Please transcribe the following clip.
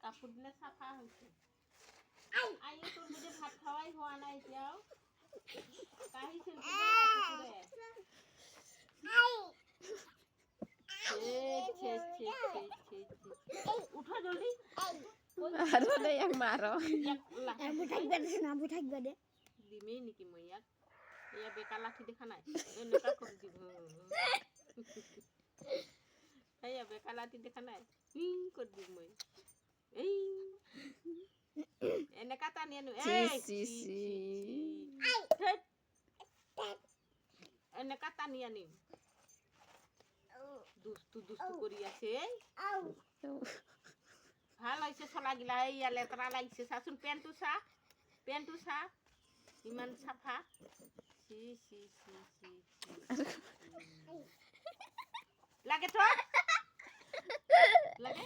কাপোৰ দিলে চাফা হৈছে আইও তোৰ বুজি ভাত খাৱাই হোৱা নাই এতিয়াও কাহি চিলকিব কুকুৰে উঠো জলদি মাৰো দে ইয়াক মাৰো দিমেই নেকি মই ইয়াক এয়া বেকা লাঠি দেখা নাই এনেকুৱা কৰি দিব এয়া বেকা লাঠি দেখা নাই কৰি দিম মই এই এনেকা টানি আনো এনেকা টানি আনিম দুষ্টু দুষ্টু কৰি আছে ভাল হৈছে চলাগিলা এয়া লেতেৰা লাগিছে চাচোন পেণ্টটো চা ইমান চাফা লাগে তো লাগে